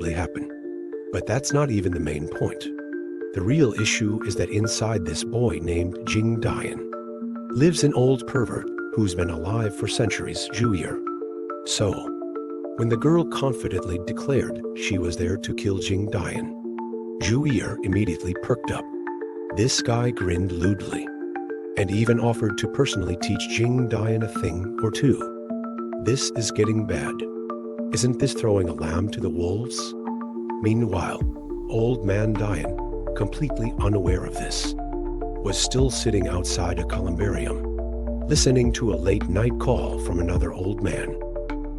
happen. But that's not even the main point. The real issue is that inside this boy named Jing Dian lives an old pervert who's been alive for centuries, Zhu. So, when the girl confidently declared she was there to kill Jing Dian, Zhu immediately perked up. This guy grinned lewdly, and even offered to personally teach Jing Dian a thing or two. This is getting bad. Isn't this throwing a lamb to the wolves? Meanwhile, old man Dian, completely unaware of this, was still sitting outside a columbarium, listening to a late-night call from another old man.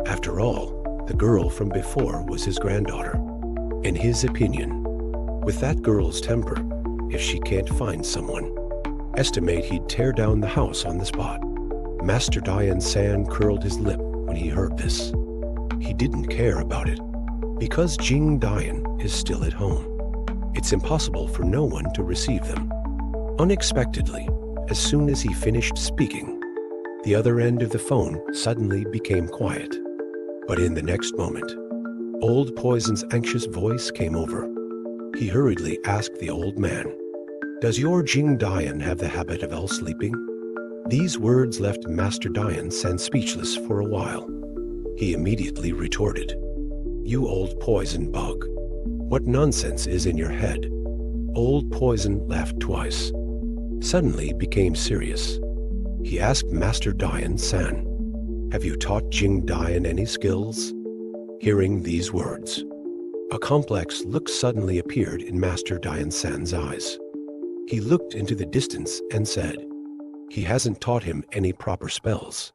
After all, the girl from before was his granddaughter. In his opinion, with that girl's temper, if she can't find someone, estimate he'd tear down the house on the spot. Master Dian San curled his lip when he heard this. He didn't care about it, because Jing Dian is still at home. It's impossible for no one to receive them. Unexpectedly, as soon as he finished speaking, the other end of the phone suddenly became quiet. But in the next moment, Old Poison's anxious voice came over. He hurriedly asked the old man, "Does your Jing Dian have the habit of sleeping?" These words left Master Dian San speechless for a while. He immediately retorted, "You old poison bug. What nonsense is in your head?" Old Poison laughed twice, suddenly became serious. He asked Master Dian San, "Have you taught Jing Dian any skills?" Hearing these words, a complex look suddenly appeared in Master Dian San's eyes. He looked into the distance and said, "He hasn't taught him any proper spells.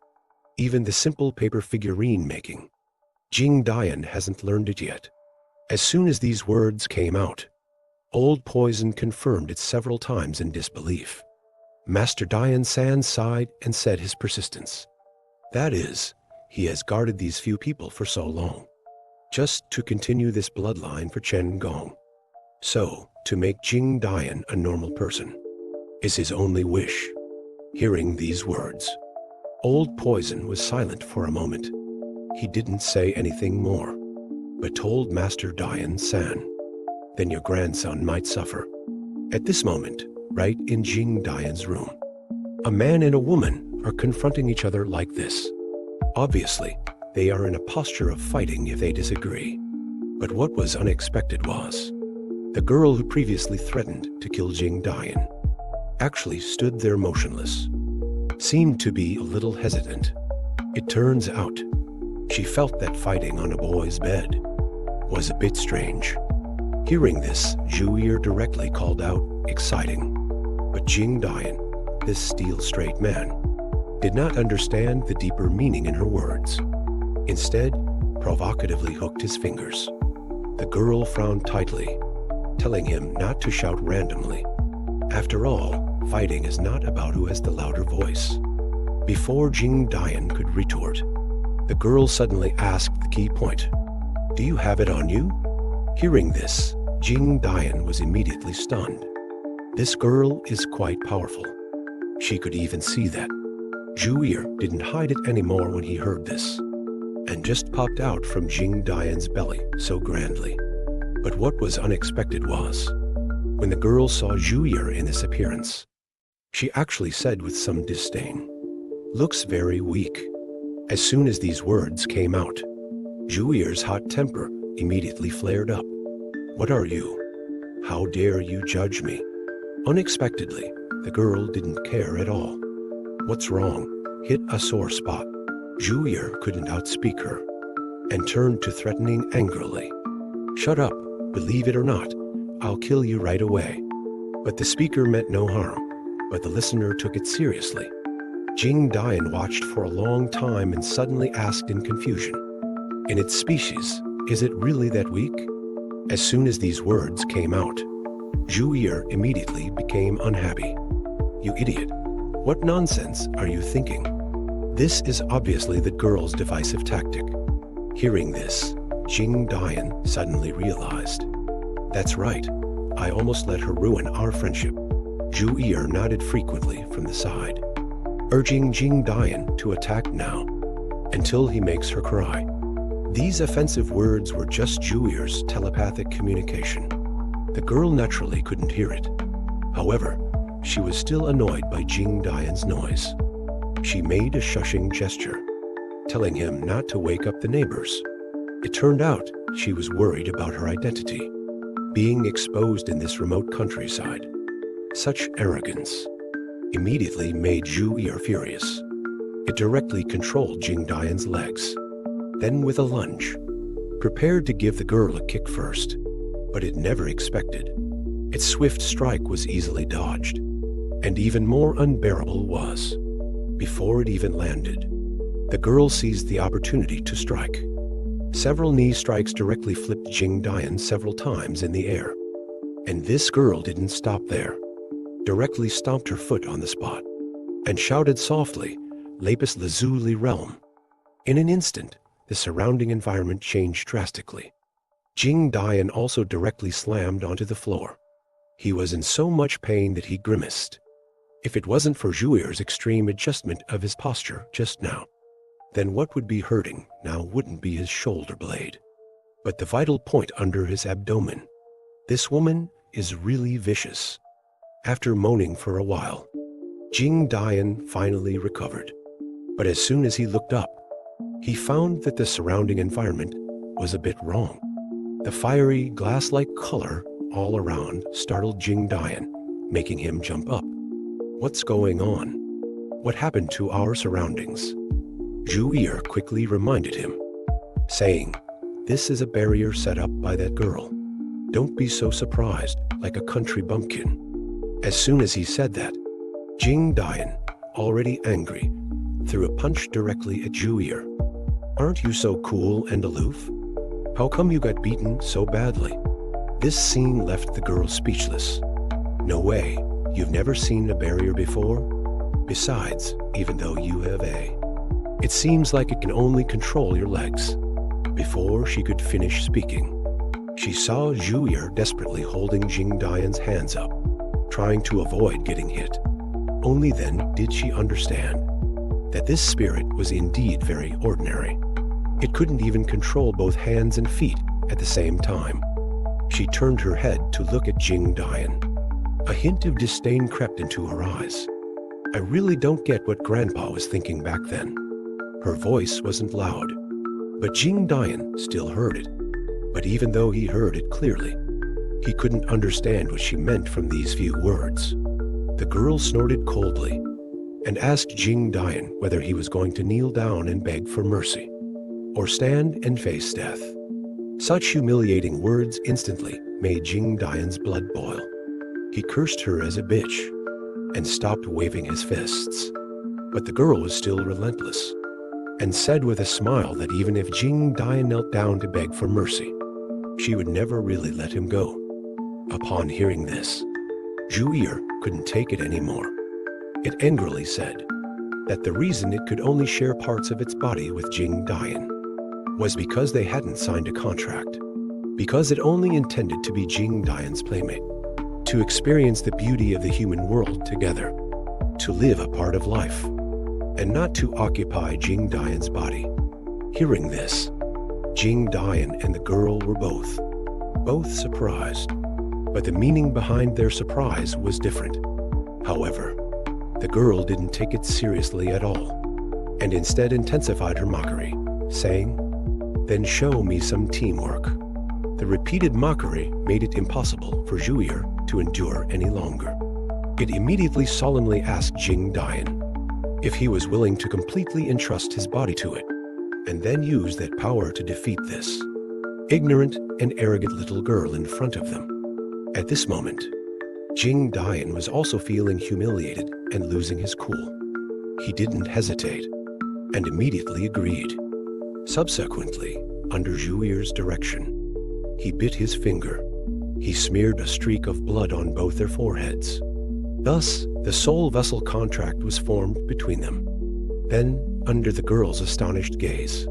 Even the simple paper figurine making. Jing Dian hasn't learned it yet." As soon as these words came out, Old Poison confirmed it several times in disbelief. Master Dian San sighed and said his persistence. That is, he has guarded these few people for so long, just to continue this bloodline for Chen Gong. So, to make Jing Dian a normal person is his only wish. Hearing these words, Old Poison was silent for a moment. He didn't say anything more, but told Master Dian San, "Then your grandson might suffer." At this moment, right in Jing Dian's room, a man and a woman are confronting each other like this. Obviously, they are in a posture of fighting if they disagree. But what was unexpected was, the girl who previously threatened to kill Jing Dian actually stood there motionless, seemed to be a little hesitant. It turns out, she felt that fighting on a boy's bed was a bit strange. Hearing this, Zhu directly called out, "Exciting." But Jing Dian, this steel-straight man, did not understand the deeper meaning in her words. Instead, provocatively hooked his fingers. The girl frowned tightly, telling him not to shout randomly. After all, fighting is not about who has the louder voice. Before Jing Dian could retort, the girl suddenly asked the key point, "Do you have it on you?" Hearing this, Jing Dian was immediately stunned. This girl is quite powerful. She could even see that. Zhu didn't hide it anymore when he heard this, and just popped out from Jing Dian's belly so grandly. But what was unexpected was, when the girl saw Zhu in this appearance, she actually said with some disdain, "Looks very weak." As soon as these words came out, Zhu's hot temper immediately flared up. "What are you? How dare you judge me?" Unexpectedly, the girl didn't care at all. "What's wrong?" Hit a sore spot. Zhu couldn't outspeak her, and turned to threatening angrily. "Shut up, believe it or not, I'll kill you right away." But the speaker meant no harm, but the listener took it seriously. Jing Dian watched for a long time and suddenly asked in confusion, "In its species, is it really that weak?" As soon as these words came out, Zhu immediately became unhappy. "You idiot! What nonsense are you thinking?" This is obviously the girl's divisive tactic. Hearing this, Jing Dian suddenly realized, "That's right, I almost let her ruin our friendship." Zhu nodded frequently from the side, urging Jing Dian to attack now, until he makes her cry. These offensive words were just Juir's telepathic communication. The girl naturally couldn't hear it. However, she was still annoyed by Jing Dian's noise. She made a shushing gesture, telling him not to wake up the neighbors. It turned out she was worried about her identity, being exposed in this remote countryside. Such arrogance immediately made Juir furious. It directly controlled Jing Dian's legs. Then with a lunge, prepared to give the girl a kick first, but it never expected. Its swift strike was easily dodged, and even more unbearable was, before it even landed, the girl seized the opportunity to strike. Several knee strikes directly flipped Jing Dian several times in the air. And this girl didn't stop there. Directly stomped her foot on the spot and shouted softly, "Lapis Lazuli Realm." In an instant, the surrounding environment changed drastically. Jing Dian also directly slammed onto the floor. He was in so much pain that he grimaced. If it wasn't for Juir's extreme adjustment of his posture just now, then what would be hurting now wouldn't be his shoulder blade, but the vital point under his abdomen. This woman is really vicious. After moaning for a while, Jing Dian finally recovered. But as soon as he looked up, he found that the surrounding environment was a bit wrong. The fiery, glass-like color all around startled Jing Dian, making him jump up. What's going on? What happened to our surroundings? Juir quickly reminded him, saying, "This is a barrier set up by that girl. Don't be so surprised, like a country bumpkin." As soon as he said that, Jing Dian, already angry, threw a punch directly at Juir. "Aren't you so cool and aloof? How come you got beaten so badly?" This scene left the girl speechless. "No way, you've never seen a barrier before? Besides, even though you have it seems like it can only control your legs." Before she could finish speaking, she saw Juir desperately holding Jing Dian's hands up, trying to avoid getting hit. Only then did she understand that this spirit was indeed very ordinary. It couldn't even control both hands and feet at the same time. She turned her head to look at Jing Dian. A hint of disdain crept into her eyes. "I really don't get what Grandpa was thinking back then." Her voice wasn't loud, but Jing Dian still heard it. But even though he heard it clearly, he couldn't understand what she meant from these few words. The girl snorted coldly and asked Jing Dian whether he was going to kneel down and beg for mercy, or stand and face death. Such humiliating words instantly made Jing Dian's blood boil. He cursed her as a bitch and stopped waving his fists. But the girl was still relentless, and said with a smile that even if Jing Dian knelt down to beg for mercy, she would never really let him go. Upon hearing this, Juir couldn't take it anymore. It angrily said that the reason it could only share parts of its body with Jing Dian was because they hadn't signed a contract, because it only intended to be Jing Dian's playmate, to experience the beauty of the human world together, to live a part of life, and not to occupy Jing Dian's body. Hearing this, Jing Dian and the girl were both surprised, but the meaning behind their surprise was different. However, the girl didn't take it seriously at all, and instead intensified her mockery, saying, "Then show me some teamwork." The repeated mockery made it impossible for Juir to endure any longer. It immediately solemnly asked Jing Dian if he was willing to completely entrust his body to it, and then use that power to defeat this ignorant and arrogant little girl in front of them. At this moment, Jing Dian was also feeling humiliated and losing his cool. He didn't hesitate, and immediately agreed. Subsequently, under Juir's direction, he bit his finger. He smeared a streak of blood on both their foreheads. Thus, the soul vessel contract was formed between them. Then, under the girl's astonished gaze,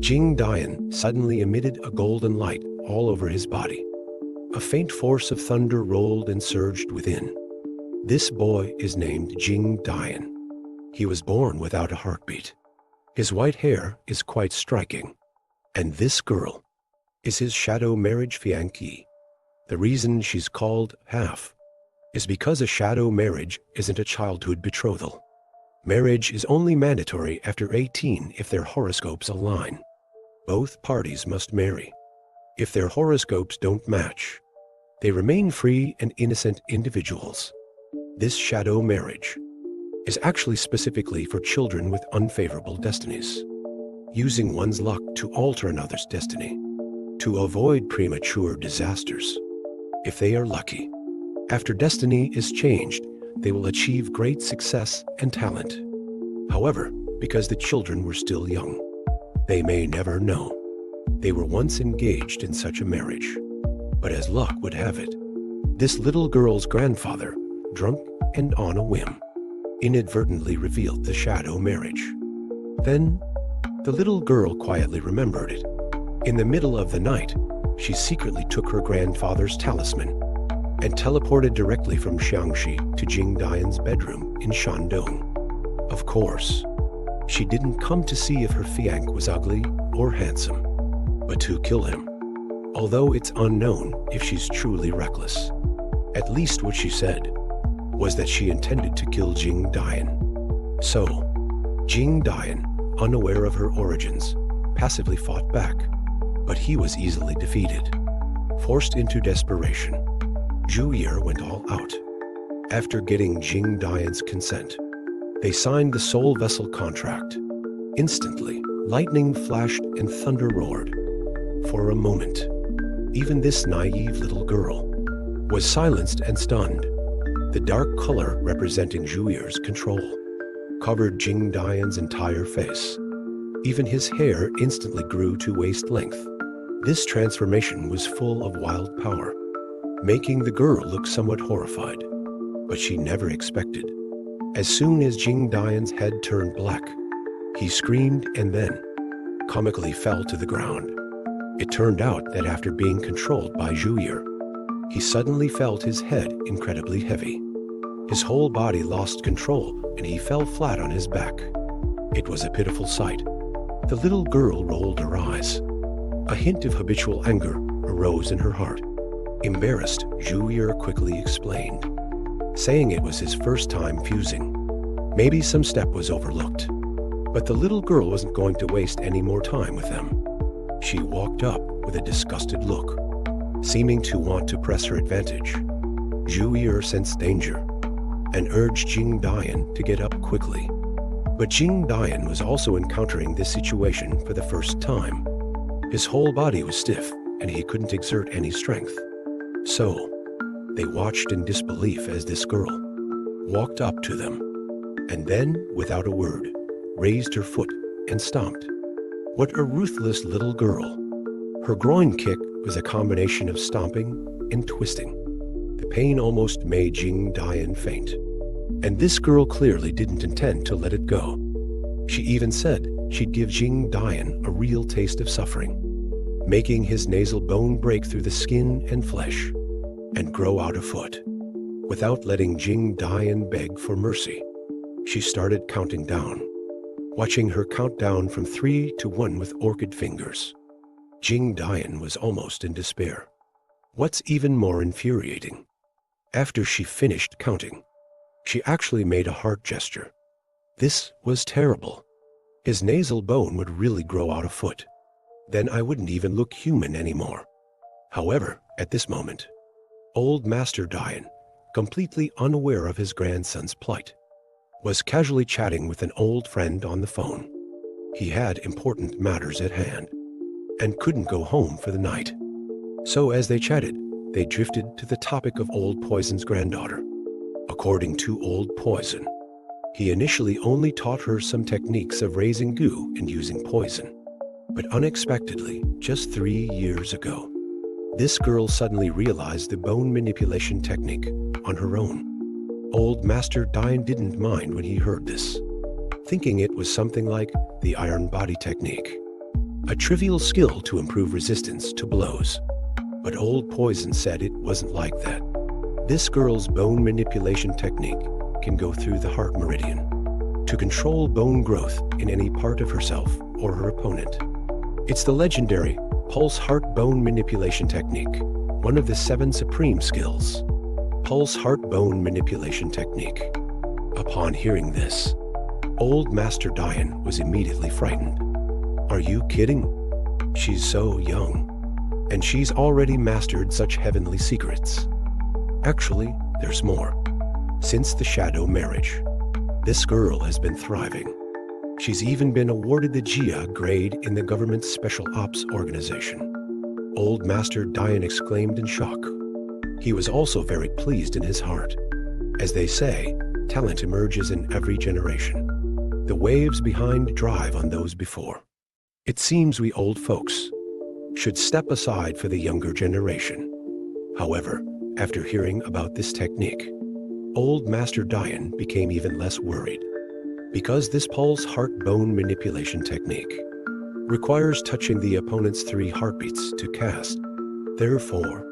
Jing Dian suddenly emitted a golden light all over his body. A faint force of thunder rolled and surged within. This boy is named Jing Dian. He was born without a heartbeat. His white hair is quite striking. And this girl is his shadow marriage fiancée. The reason she's called half is because a shadow marriage isn't a childhood betrothal. Marriage is only mandatory after 18 if their horoscopes align. Both parties must marry. If their horoscopes don't match, they remain free and innocent individuals. This shadow marriage is actually specifically for children with unfavorable destinies, using one's luck to alter another's destiny, to avoid premature disasters. If they are lucky, after destiny is changed, they will achieve great success and talent. However, because the children were still young, they may never know they were once engaged in such a marriage. But as luck would have it, this little girl's grandfather, drunk and on a whim, inadvertently revealed the shadow marriage. Then, the little girl quietly remembered it. In the middle of the night, she secretly took her grandfather's talisman and teleported directly from Xiangxi to Jing Dian's bedroom in Shandong. Of course, she didn't come to see if her fiancé was ugly or handsome, but to kill him, although it's unknown if she's truly reckless. At least what she said was that she intended to kill Jing Dian. So, Jing Dian, unaware of her origins, passively fought back, but he was easily defeated. Forced into desperation, Zhu Yi went all out. After getting Jing Dian's consent, they signed the soul vessel contract. Instantly, lightning flashed and thunder roared. For a moment, even this naive little girl was silenced and stunned. The dark color representing Zhu Yi's control covered Jing Dian's entire face. Even his hair instantly grew to waist length. This transformation was full of wild power, making the girl look somewhat horrified. But she never expected. As soon as Jing Dian's head turned black, he screamed and then comically fell to the ground. It turned out that after being controlled by Zhu Yi, he suddenly felt his head incredibly heavy. His whole body lost control and he fell flat on his back. It was a pitiful sight. The little girl rolled her eyes. A hint of habitual anger arose in her heart. Embarrassed, Zhu Yi quickly explained, saying it was his first time fusing. Maybe some step was overlooked. But the little girl wasn't going to waste any more time with them. She walked up with a disgusted look, seeming to want to press her advantage. Zhu Yi sensed danger and urged Jing Dian to get up quickly. But Jing Dian was also encountering this situation for the first time. His whole body was stiff and he couldn't exert any strength. So, they watched in disbelief as this girl walked up to them and then, without a word, raised her foot and stomped. What a ruthless little girl. Her groin kick was a combination of stomping and twisting. The pain almost made Jing Dian faint. And this girl clearly didn't intend to let it go. She even said she'd give Jing Dian a real taste of suffering, making his nasal bone break through the skin and flesh and grow out a foot. Without letting Jing Dian beg for mercy, she started counting down, watching her count down from 3 to 1 with orchid fingers. Jing Dian was almost in despair. What's even more infuriating, after she finished counting, she actually made a heart gesture. This was terrible. His nasal bone would really grow out a foot. Then I wouldn't even look human anymore. However, at this moment, old Master Dian, completely unaware of his grandson's plight, was casually chatting with an old friend on the phone. He had important matters at hand and couldn't go home for the night. So as they chatted, they drifted to the topic of Old Poison's granddaughter. According to Old Poison, he initially only taught her some techniques of raising goo and using poison. But unexpectedly, just 3 years ago, this girl suddenly realized the bone manipulation technique on her own. Old Master Dian didn't mind when he heard this, thinking it was something like the iron body technique, a trivial skill to improve resistance to blows. But Old Poison said it wasn't like that. This girl's bone manipulation technique can go through the heart meridian to control bone growth in any part of herself or her opponent. It's the legendary pulse heart bone manipulation technique, one of the 7 supreme skills. Pulse heart bone manipulation technique. Upon hearing this, old Master Dian was immediately frightened. Are you kidding? She's so young, and she's already mastered such heavenly secrets. Actually, there's more. Since the shadow marriage, this girl has been thriving. She's even been awarded the Jia grade in the government's Special Ops organization. Old Master Dian exclaimed in shock. He was also very pleased in his heart. As they say, talent emerges in every generation. The waves behind drive on those before. It seems we old folks should step aside for the younger generation. However, after hearing about this technique, old Master Dian became even less worried. Because this pulse heart bone manipulation technique requires touching the opponent's 3 heartbeats to cast. Therefore,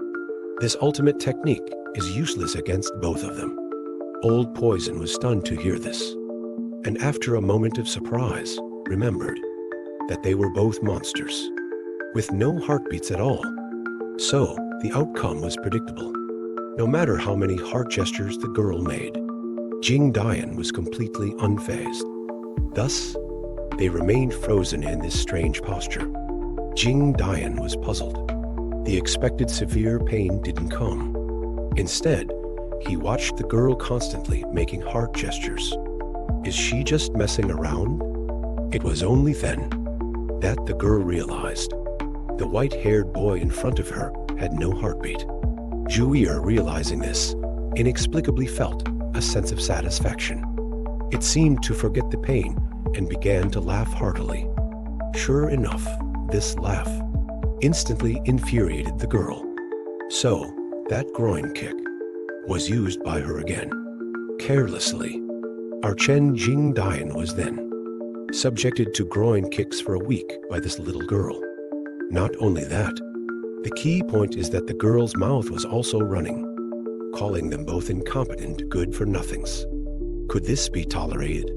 this ultimate technique is useless against both of them. Old Poison was stunned to hear this, and after a moment of surprise, remembered that they were both monsters, with no heartbeats at all. So, the outcome was predictable. No matter how many heart gestures the girl made, Jing Dian was completely unfazed. Thus, they remained frozen in this strange posture. Jing Dian was puzzled. The expected severe pain didn't come. Instead, he watched the girl constantly making heart gestures. Is she just messing around? It was only then that the girl realized the white-haired boy in front of her had no heartbeat. Zhuyi, realizing this, inexplicably felt a sense of satisfaction. It seemed to forget the pain and began to laugh heartily. Sure enough, this laugh instantly infuriated the girl. So, that groin kick was used by her again. Carelessly, our Chen Jing Dian was then subjected to groin kicks for a week by this little girl. Not only that, the key point is that the girl's mouth was also running, calling them both incompetent good-for-nothings. Could this be tolerated?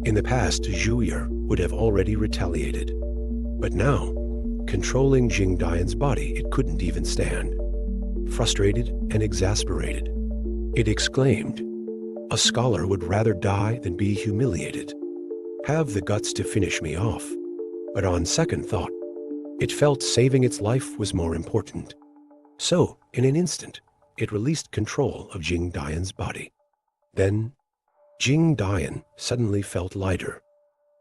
In the past, Zhuyi would have already retaliated. But now, controlling Jing Dian's body, it couldn't even stand. Frustrated and exasperated, it exclaimed, "A scholar would rather die than be humiliated. Have the guts to finish me off." But on second thought, it felt saving its life was more important. So, in an instant, it released control of Jing Dian's body. Then, Jing Dian suddenly felt lighter.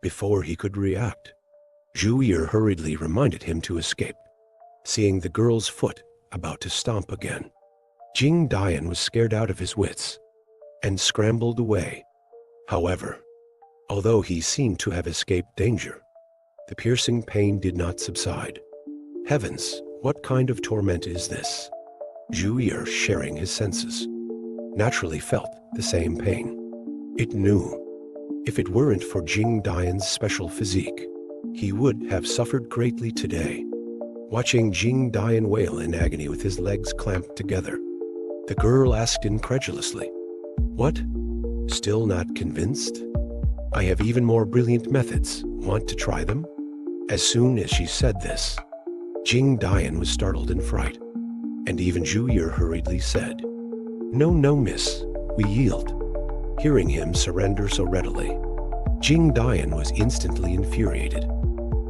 Before he could react, Zhuyi hurriedly reminded him to escape. Seeing the girl's foot about to stomp again, Jing Dian was scared out of his wits and scrambled away. However, although he seemed to have escaped danger, the piercing pain did not subside. Heavens, what kind of torment is this? Zhuyi, sharing his senses, naturally felt the same pain. It knew if it weren't for Jing Dian's special physique, he would have suffered greatly today. Watching Jing Dian wail in agony with his legs clamped together, the girl asked incredulously, "What? Still not convinced? I have even more brilliant methods. Want to try them?" As soon as she said this, Jing Dian was startled in fright, and even Zhuyi hurriedly said, "No, no, miss, we yield." Hearing him surrender so readily, Jing Dian was instantly infuriated.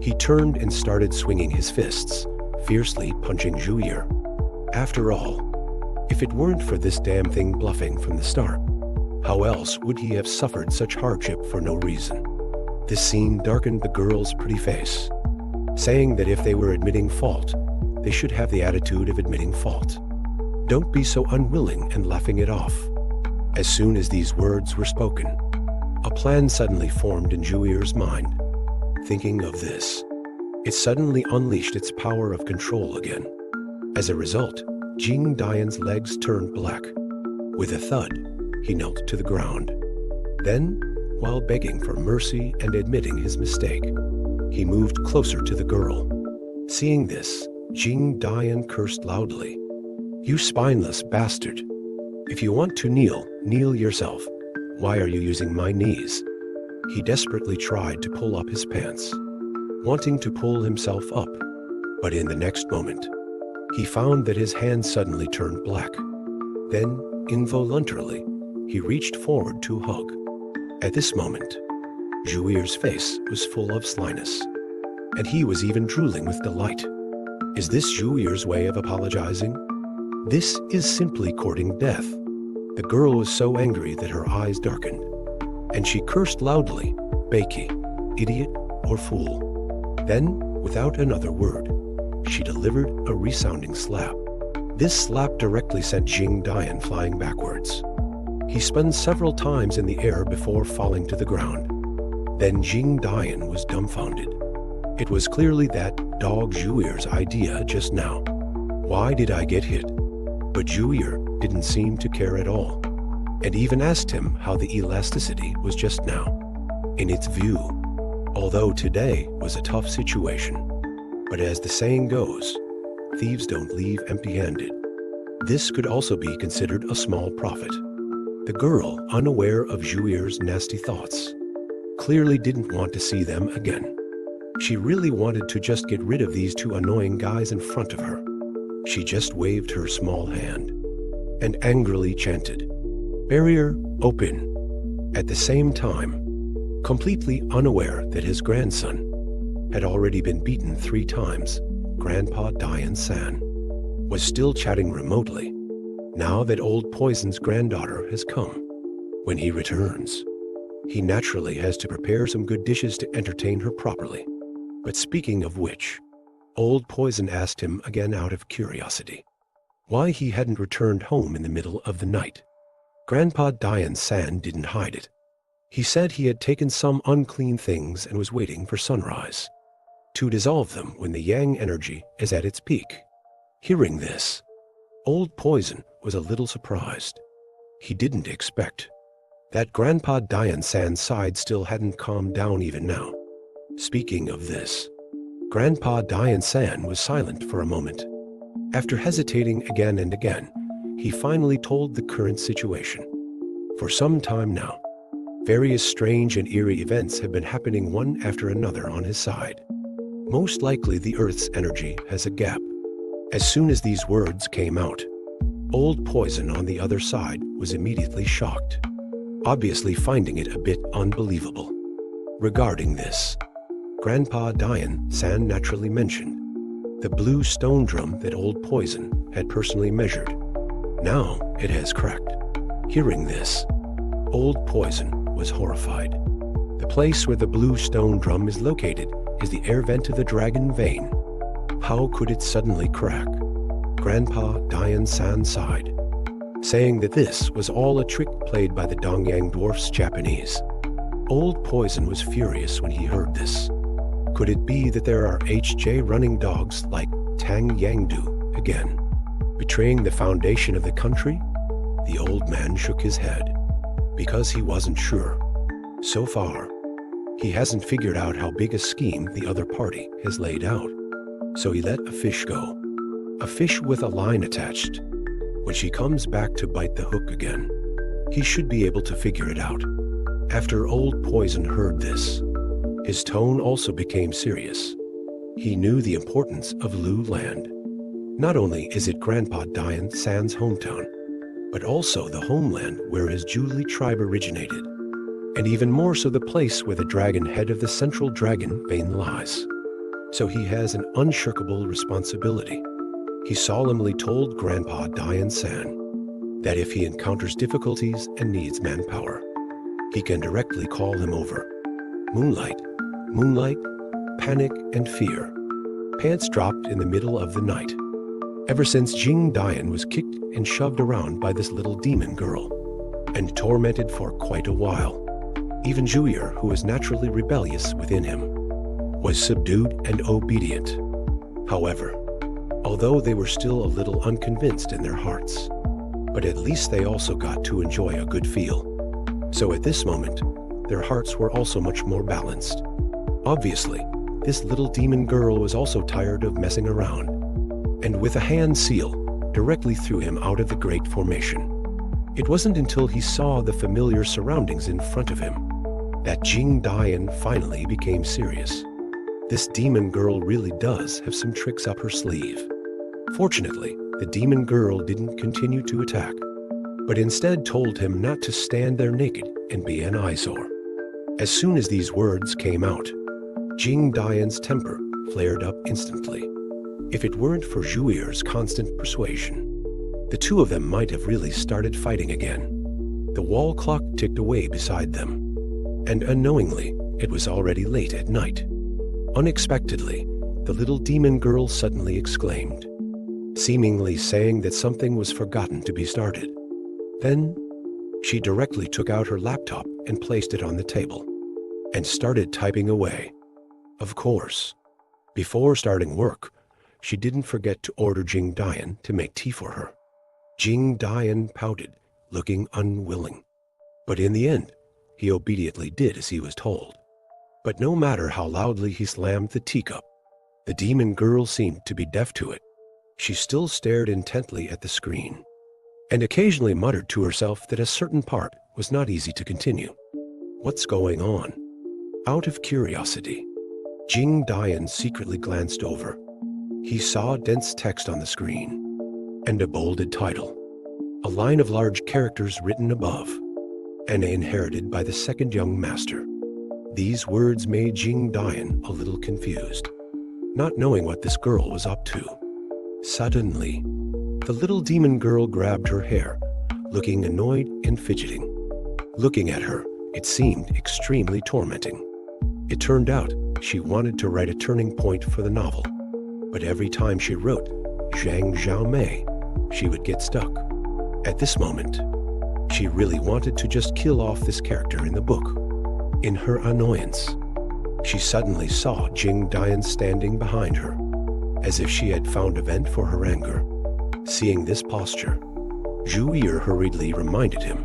He turned and started swinging his fists, fiercely punching Zhuyi. After all, if it weren't for this damn thing bluffing from the start, how else would he have suffered such hardship for no reason? This scene darkened the girl's pretty face, saying that if they were admitting fault, they should have the attitude of admitting fault. Don't be so unwilling and laughing it off. As soon as these words were spoken, a plan suddenly formed in Zhuyi's mind. Thinking of this, it suddenly unleashed its power of control again. As a result, Jing Dian's legs turned black. With a thud, he knelt to the ground. Then, while begging for mercy and admitting his mistake, he moved closer to the girl. Seeing this, Jing Dian cursed loudly. "You spineless bastard! If you want to kneel, kneel yourself. Why are you using my knees?" He desperately tried to pull up his pants. wanting to pull himself up. But in the next moment, he found that his hand suddenly turned black. Then, involuntarily, he reached forward to hug. At this moment, Zhuir's face was full of slyness, and he was even drooling with delight. Is this Zhuir's way of apologizing? This is simply courting death. The girl was so angry that her eyes darkened, and she cursed loudly, "Bakey, idiot or fool." Then, without another word, she delivered a resounding slap. This slap directly sent Jing Dian flying backwards. He spun several times in the air before falling to the ground. Then Jing Dian was dumbfounded. It was clearly that dog Zhuir's idea just now. Why did I get hit? But Zhuir didn't seem to care at all, and even asked him how the elasticity was just now. In its view, although today was a tough situation, but as the saying goes, thieves don't leave empty-handed. This could also be considered a small profit. The girl, unaware of Zhuir's nasty thoughts, clearly didn't want to see them again. She really wanted to just get rid of these two annoying guys in front of her. She just waved her small hand and angrily chanted, "Barrier open." At the same time, completely unaware that his grandson had already been beaten 3 times, Grandpa Dian-san was still chatting remotely. Now that Old Poison's granddaughter has come, when he returns, he naturally has to prepare some good dishes to entertain her properly. But speaking of which, Old Poison asked him again out of curiosity why he hadn't returned home in the middle of the night. Grandpa Dian-san didn't hide it. He said he had taken some unclean things and was waiting for sunrise to dissolve them when the Yang energy is at its peak. Hearing this, Old Poison was a little surprised. He didn't expect that Grandpa Dian-san's side still hadn't calmed down even now. Speaking of this, Grandpa Dian-san was silent for a moment. After hesitating again and again, he finally told the current situation. For some time now, various strange and eerie events have been happening one after another on his side. Most likely the Earth's energy has a gap. As soon as these words came out, Old Poison on the other side was immediately shocked, obviously finding it a bit unbelievable. Regarding this, Grandpa Dian-san naturally mentioned the blue stone drum that Old Poison had personally measured. Now it has cracked. Hearing this, Old Poison was horrified. The place where the blue stone drum is located is the air vent to the dragon vein. How could it suddenly crack? Grandpa Dian-san sighed, saying that this was all a trick played by the Dongyang dwarfs Japanese. Old Poison was furious when he heard this. Could it be that there are HJ running dogs like Tang Yangdu again, betraying the foundation of the country? The old man shook his head, because he wasn't sure. So far, he hasn't figured out how big a scheme the other party has laid out. So he let a fish go. A fish with a line attached. When she comes back to bite the hook again, he should be able to figure it out. After Old Poison heard this, his tone also became serious. He knew the importance of Lu Land. Not only is it Grandpa Dian-san's hometown, but also the homeland where his Zhuli tribe originated, and even more so the place where the dragon head of the central dragon vein lies. So he has an unshirkable responsibility. He solemnly told Grandpa Dian-san that if he encounters difficulties and needs manpower, he can directly call him over. Moonlight, panic, and fear. Pants dropped in the middle of the night. Ever since Jing Dian was kicked and shoved around by this little demon girl, and tormented for quite a while, even Zhuir, who was naturally rebellious within him, was subdued and obedient. However, although they were still a little unconvinced in their hearts, but at least they also got to enjoy a good feel. So at this moment, their hearts were also much more balanced. Obviously, this little demon girl was also tired of messing around, and with a hand seal, directly threw him out of the Great Formation. It wasn't until he saw the familiar surroundings in front of him that Jing Dian finally became serious. This demon girl really does have some tricks up her sleeve. Fortunately, the demon girl didn't continue to attack, but instead told him not to stand there naked and be an eyesore. As soon as these words came out, Jing Dian's temper flared up instantly. If it weren't for Zhuir's constant persuasion, the two of them might have really started fighting again. The wall clock ticked away beside them, and unknowingly, it was already late at night. Unexpectedly, the little demon girl suddenly exclaimed, seemingly saying that something was forgotten to be started. Then, she directly took out her laptop and placed it on the table, and started typing away. Of course, before starting work, she didn't forget to order Jing Dian to make tea for her. Jing Dian pouted, looking unwilling. But in the end, he obediently did as he was told. But no matter how loudly he slammed the teacup, the demon girl seemed to be deaf to it. She still stared intently at the screen, and occasionally muttered to herself that a certain part was not easy to continue. What's going on? Out of curiosity, Jing Dian secretly glanced over. He saw dense text on the screen, and a bolded title, a line of large characters written above, and inherited by the second young master. These words made Jing Dian a little confused, not knowing what this girl was up to. Suddenly, the little demon girl grabbed her hair, looking annoyed and fidgeting. Looking at her, it seemed extremely tormenting. It turned out she wanted to write a turning point for the novel, but every time she wrote Zhang Xiaomei, she would get stuck. At this moment, she really wanted to just kill off this character in the book. In her annoyance, she suddenly saw Jing Dian standing behind her, as if she had found a vent for her anger. Seeing this posture, Zhuir hurriedly reminded him,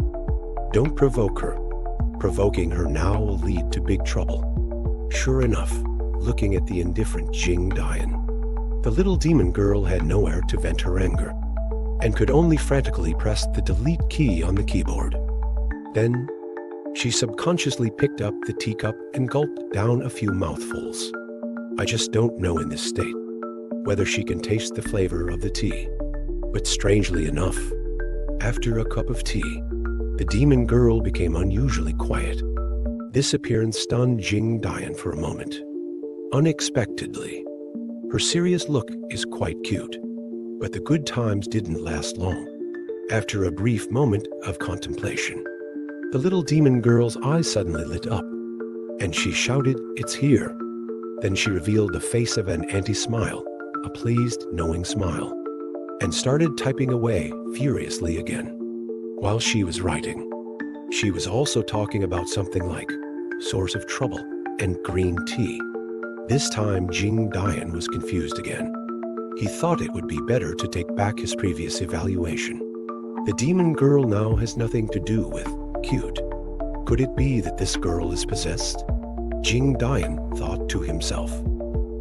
"Don't provoke her. Provoking her now will lead to big trouble." Sure enough, looking at the indifferent Jing Dian, the little demon girl had nowhere to vent her anger, and could only frantically press the delete key on the keyboard. Then, she subconsciously picked up the teacup and gulped down a few mouthfuls. I just don't know in this state whether she can taste the flavor of the tea. But strangely enough, after a cup of tea, the demon girl became unusually quiet. This appearance stunned Jing Dian for a moment. Unexpectedly, her serious look is quite cute, but the good times didn't last long. After a brief moment of contemplation, the little demon girl's eyes suddenly lit up, and she shouted, "It's here." Then she revealed the face of an anti-smile, a pleased, knowing smile, and started typing away furiously again. While she was writing, she was also talking about something like source of trouble and green tea. This time Jing Dian was confused again. He thought it would be better to take back his previous evaluation. The demon girl now has nothing to do with cute. Could it be that this girl is possessed? Jing Dian thought to himself.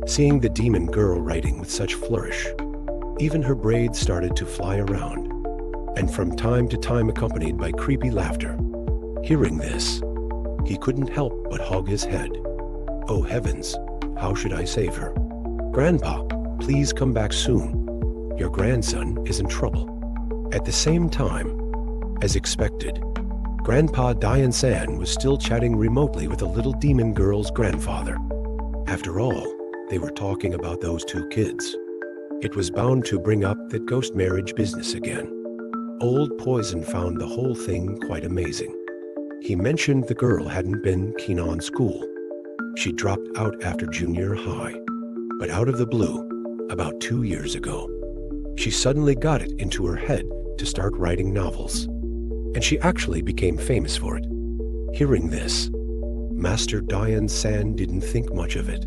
Seeing the demon girl writing with such flourish, even her braids started to fly around, and from time to time accompanied by creepy laughter. Hearing this, he couldn't help but hug his head. Oh heavens, how should I save her? Grandpa, please come back soon. Your grandson is in trouble. At the same time, as expected, Grandpa Dian-san was still chatting remotely with the little demon girl's grandfather. After all, they were talking about those two kids. It was bound to bring up that ghost marriage business again. Old Poison found the whole thing quite amazing. He mentioned the girl hadn't been keen on school. She dropped out after junior high. But out of the blue, about 2 years ago, she suddenly got it into her head to start writing novels. And she actually became famous for it. Hearing this, Master Dian-san didn't think much of it.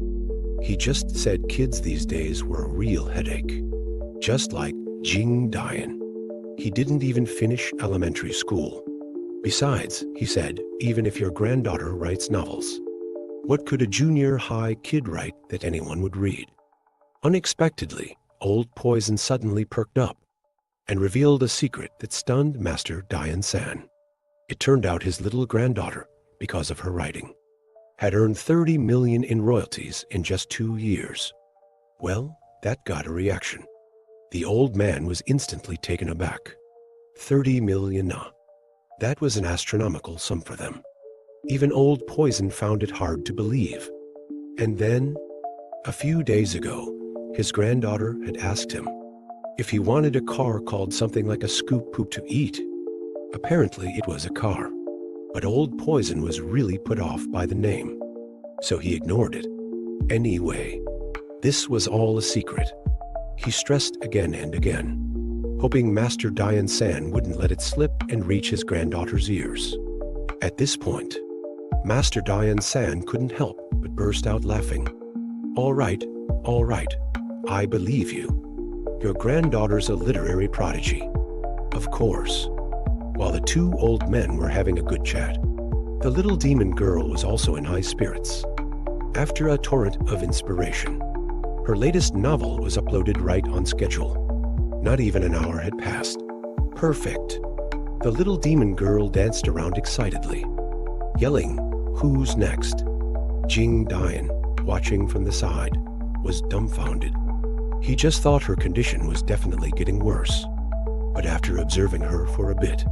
He just said kids these days were a real headache. Just like Jing Dian. He didn't even finish elementary school. Besides, he said, even if your granddaughter writes novels, what could a junior high kid write that anyone would read? Unexpectedly, Old Poison suddenly perked up and revealed a secret that stunned Master Dian-san. It turned out his little granddaughter because of her writing. had earned 30 million in royalties in just 2 years. Well, that got a reaction. The old man was instantly taken aback. 30 million, nah. That was an astronomical sum for them. Even old Poison found it hard to believe. And then, a few days ago, his granddaughter had asked him if he wanted a car called something like a Scoop Poop to eat. Apparently it was a car, but old Poison was really put off by the name, so he ignored it. Anyway, this was all a secret. He stressed again and again, hoping Master Dian San wouldn't let it slip and reach his granddaughter's ears. At this point, Master Dian San couldn't help but burst out laughing. All right, I believe you. Your granddaughter's a literary prodigy. Of course. While the two old men were having a good chat, the little demon girl was also in high spirits. After a torrent of inspiration, her latest novel was uploaded right on schedule. Not even an hour had passed. Perfect. The little demon girl danced around excitedly, yelling, "Who's next?" Jing Dian, watching from the side, was dumbfounded. He just thought her condition was definitely getting worse. But after observing her for a bit,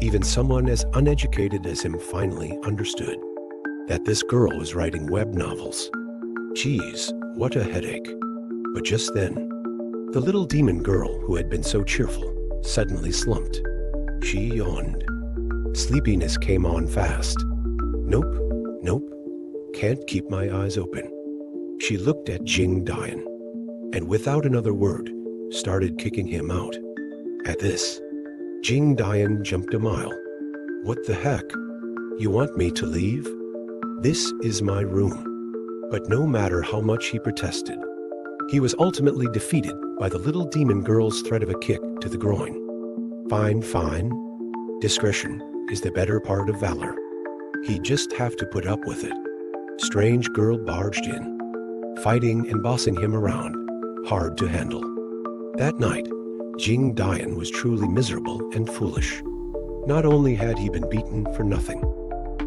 even someone as uneducated as him finally understood that this girl was writing web novels. Geez, what a headache. But just then, the little demon girl who had been so cheerful suddenly slumped. She yawned. Sleepiness came on fast. Nope, can't keep my eyes open. She looked at Jing Dian, and without another word, started kicking him out. At this, Jing Dian jumped a mile. What the heck? You want me to leave? This is my room. But no matter how much he protested, he was ultimately defeated by the little demon girl's threat of a kick to the groin. Fine. Discretion is the better part of valor. He'd just have to put up with it. Strange girl barged in, fighting and bossing him around, hard to handle. That night, Jing Dian was truly miserable and foolish. Not only had he been beaten for nothing,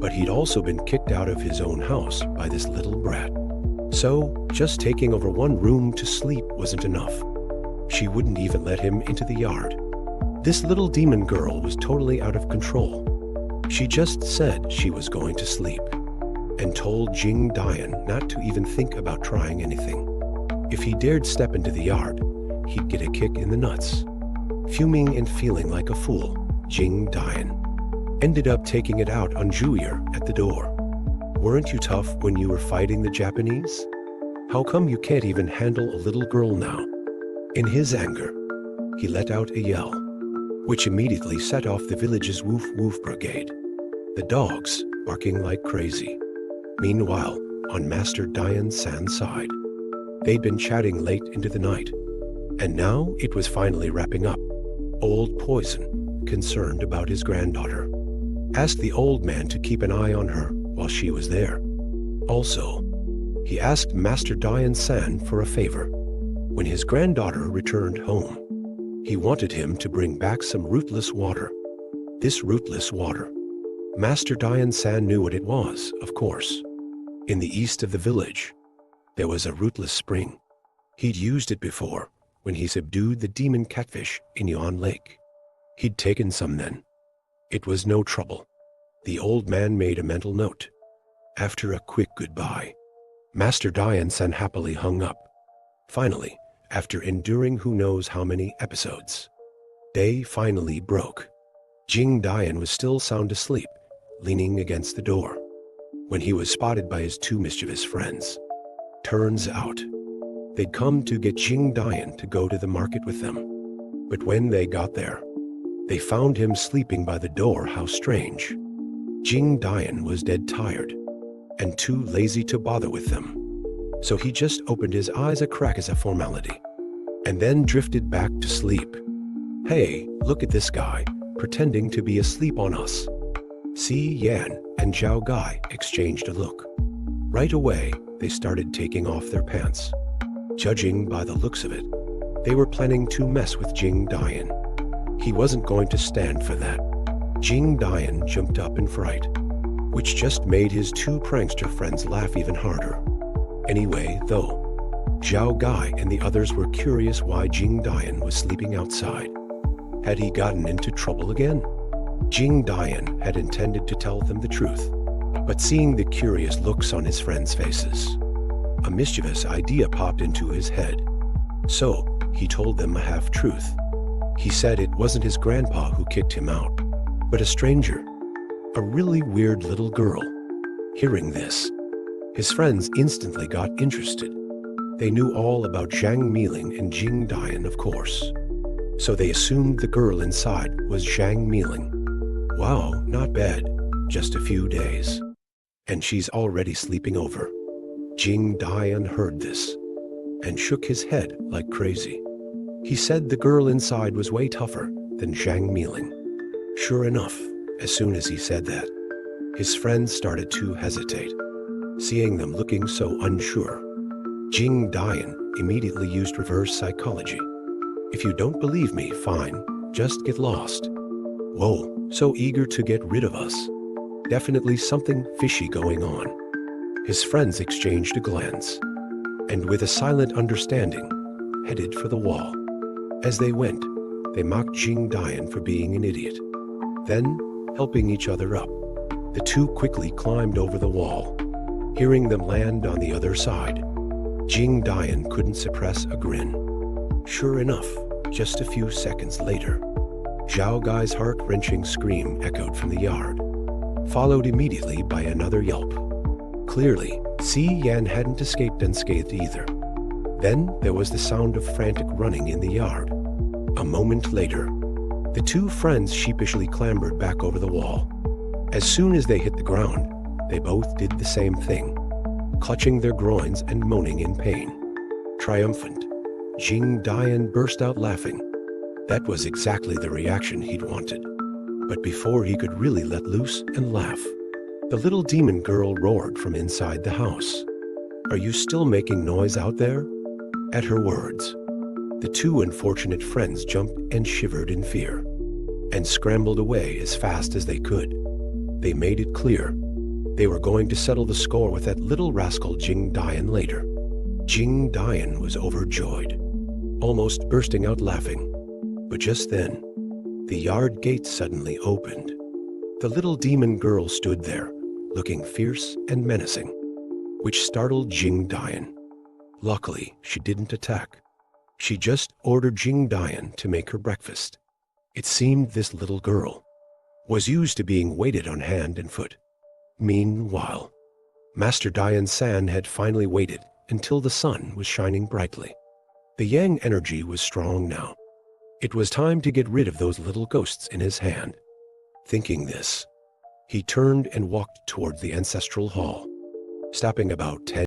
but he'd also been kicked out of his own house by this little brat. So, just taking over one room to sleep wasn't enough. She wouldn't even let him into the yard. This little demon girl was totally out of control. She just said she was going to sleep, and told Jing Dian not to even think about trying anything. If he dared step into the yard, he'd get a kick in the nuts. Fuming and feeling like a fool, Jing Dian ended up taking it out on Juyer at the door. Weren't you tough when you were fighting the Japanese? How come you can't even handle a little girl now? In his anger, he let out a yell, which immediately set off the village's woof-woof brigade, the dogs barking like crazy. Meanwhile, on Master Dian San's side, they'd been chatting late into the night, and now it was finally wrapping up. Old Poison, concerned about his granddaughter, asked the old man to keep an eye on her while she was there. Also, he asked Master Dian San for a favor. When his granddaughter returned home, he wanted him to bring back some rootless water. This rootless water, Master Dian San knew what it was, of course. In the east of the village, there was a rootless spring. He'd used it before when he subdued the demon catfish in Yon Lake. He'd taken some then. It was no trouble. The old man made a mental note. After a quick goodbye, Master Dian San happily hung up. Finally, after enduring who knows how many episodes, day finally broke. Jing Dian was still sound asleep, leaning against the door, when he was spotted by his two mischievous friends. Turns out, they'd come to get Jing Dian to go to the market with them. But when they got there, they found him sleeping by the door. How strange. Jing Dian was dead tired and too lazy to bother with them, so he just opened his eyes a crack as a formality, and then drifted back to sleep. Hey, look at this guy, pretending to be asleep on us. Si Yan and Zhao Gai exchanged a look. Right away, they started taking off their pants. Judging by the looks of it, they were planning to mess with Jing Dian. He wasn't going to stand for that. Jing Dian jumped up in fright. which just made his two prankster friends laugh even harder. Anyway, though, Zhao Gai and the others were curious why Jing Dian was sleeping outside. Had he gotten into trouble again? Jing Dian had intended to tell them the truth, but seeing the curious looks on his friends' faces, a mischievous idea popped into his head. So, he told them a half-truth. He said it wasn't his grandpa who kicked him out, but a stranger, a really weird little girl. Hearing this, his friends instantly got interested. They knew all about Zhang Miling and Jing Dian, of course. So they assumed the girl inside was Zhang Miling. Wow, not bad. Just a few days. And she's already sleeping over. Jing Dian heard this and shook his head like crazy. He said the girl inside was way tougher than Zhang Miling. Sure enough, as soon as he said that, his friends started to hesitate. Seeing them looking so unsure, Jing Dian immediately used reverse psychology. If you don't believe me, fine, just get lost. Whoa, so eager to get rid of us. Definitely something fishy going on. His friends exchanged a glance, and with a silent understanding, headed for the wall. As they went, they mocked Jing Dian for being an idiot. Then, helping each other up, the two quickly climbed over the wall. Hearing them land on the other side, Jing Dian couldn't suppress a grin. Sure enough, just a few seconds later, Zhao Gai's heart-wrenching scream echoed from the yard, followed immediately by another yelp. Clearly, Xi Yan hadn't escaped unscathed either. Then there was the sound of frantic running in the yard. A moment later, the two friends sheepishly clambered back over the wall. As soon as they hit the ground, they both did the same thing, clutching their groins and moaning in pain. Triumphant, Jing Dian burst out laughing. That was exactly the reaction he'd wanted. But before he could really let loose and laugh, the little demon girl roared from inside the house. "Are you still making noise out there?" At her words, the two unfortunate friends jumped and shivered in fear, and scrambled away as fast as they could. They made it clear they were going to settle the score with that little rascal Jing Dian later. Jing Dian was overjoyed, almost bursting out laughing. But just then, the yard gate suddenly opened. The little demon girl stood there, looking fierce and menacing, which startled Jing Dian. Luckily, she didn't attack. She just ordered Jing Dian to make her breakfast. It seemed this little girl was used to being waited on hand and foot. Meanwhile, Master Dian San had finally waited until the sun was shining brightly. The yang energy was strong now. It was time to get rid of those little ghosts in his hand. Thinking this, he turned and walked toward the ancestral hall, stopping about 10